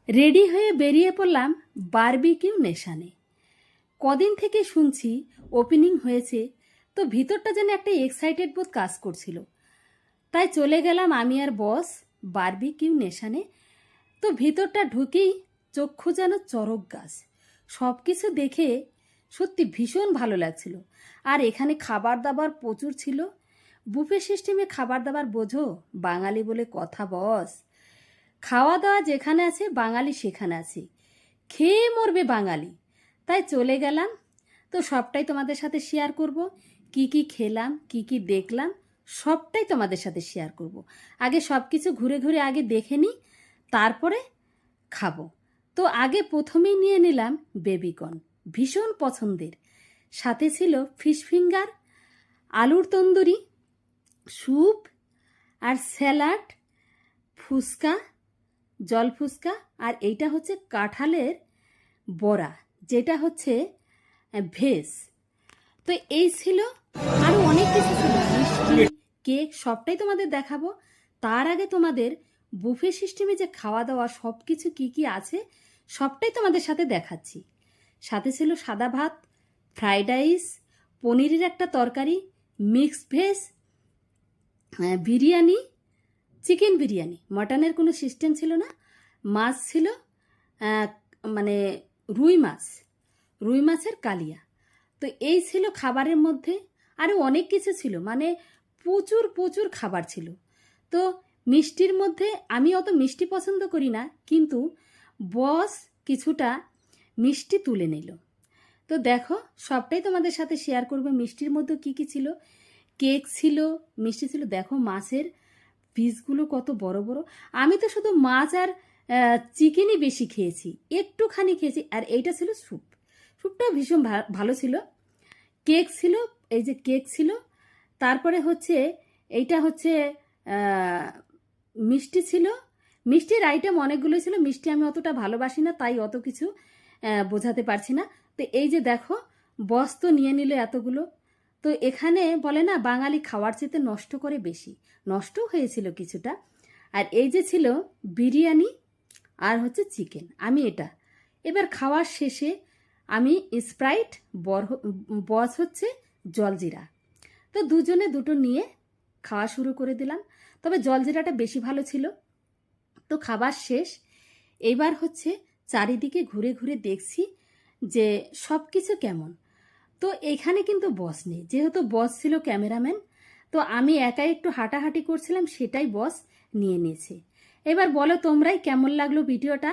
Ready হয়ে বেরিয়ে পড়লাম বারবিকিউ নেশানে। কদিন থেকে শুনছি ওপেনিং হয়েছে, তো ভিতরটা যেন একটা এক্সাইটেড বোধ কাজ করছিল। তাই চলে গেলাম আমি আর বস বারবিকিউ নেশানে। তো ভিতরটা ঢুকেই চক্ষু যেন চরক গাছ, সব কিছু দেখে সত্যি ভীষণ ভালো লাগছিল। আর এখানে খাবার দাবার প্রচুর ছিল, বুফে সিস্টেমে খাবার দাবার, বোঝো বাঙালি বলে কথা বস। খাওয়া দাওয়া যেখানে আছে বাঙালি সেখানে আছে, খেয়ে মরবে বাঙালি। তাই চলে গেলাম, তো সবটাই তোমাদের সাথে শেয়ার করব। কি কি খেলাম, কি কি দেখলাম, সবটাই তোমাদের সাথে শেয়ার করব। আগে সব কিছু ঘুরে ঘুরে আগে দেখে নিই, তারপরে খাবো। তো আগে প্রথমেই নিয়ে নিলাম বেবিকর্ন, ভীষণ পছন্দের। সাথে ছিল ফিশ ফিঙ্গার, আলুর তন্দুরি, স্যুপ আর স্যালাড, ফুচকা, জল ফুচকা, আর এইটা হচ্ছে কাঁঠালের বড়া, যেটা হচ্ছে ভেজ। তো এই ছিল, আরও অনেক কিছু ছিল, মিষ্টি, কেক, সবটাই তোমাদের দেখাবো। তার আগে তোমাদের বুফে সিস্টেমে যে খাওয়া দাওয়া সব কিছু কী কী আছে সবটাই তোমাদের সাথে দেখাচ্ছি। সাথে ছিল সাদা ভাত, ফ্রাইড রাইস, পনিরের একটা তরকারি, mixed veg, biryani, chicken biryani, মাটনের কোনো সিস্টেম ছিল না। মাছ ছিল মানে রুই মাছ, রুই মাছের কালিয়া। তো এই ছিল খাবারের মধ্যে। আরও অনেক কিছু ছিল, মানে প্রচুর প্রচুর খাবার ছিল। তো মিষ্টির মধ্যে আমি অত মিষ্টি পছন্দ করি না, কিন্তু বস কিছুটা মিষ্টি তুলে নিল। তো দেখো সবটাই তোমাদের সাথে শেয়ার করবে। মিষ্টির মধ্যে কি কি ছিল, কেক ছিল, মিষ্টি ছিল। দেখো মাছের পিসগুলো কত বড় বড়। আমি তো শুধু মাছ আর চিকেনই বেশি খেয়েছি, একটুখানি খেয়েছি। আর এইটা ছিল স্যুপ, স্যুপটা ভীষণ ভালো ছিল। কেক ছিল, এই যে কেক ছিল। তারপরে হচ্ছে এইটা হচ্ছে মিষ্টি ছিল। মিষ্টির আইটেম অনেকগুলো ছিল, মিষ্টি আমি অতটা ভালোবাসি না, তাই অত কিছু বোঝাতে পারছি না। তো এই যে দেখো বস তো নিয়ে নিল এতগুলো। তো এখানে বলে না বাঙালি খাওয়ার চেতে নষ্ট করে বেশি, নষ্টও হয়েছিল কিছুটা। আর এই যে ছিল বিরিয়ানি আর হচ্ছে চিকেন। আমি এটা এবার খাওয়ার শেষে আমি স্প্রাইট, বস হচ্ছে জলজিরা, তো দুজনে দুটো নিয়ে খাওয়া শুরু করে দিলাম। তবে জলজিরাটা বেশি ভালো ছিল। তো খাবার শেষ, এইবার হচ্ছে চারিদিকে ঘুরে ঘুরে দেখছি যে সব কিছু কেমন। তো এখানে কিন্তু বস নেই, যেহেতু বস ছিল ক্যামেরাম্যান। তো আমি একাই একটু হাঁটাহাঁটি করছিলাম, সেটাই বস নিয়ে নিয়েছে। এবার বলো তোমরাই কেমন লাগলো ভিডিওটা।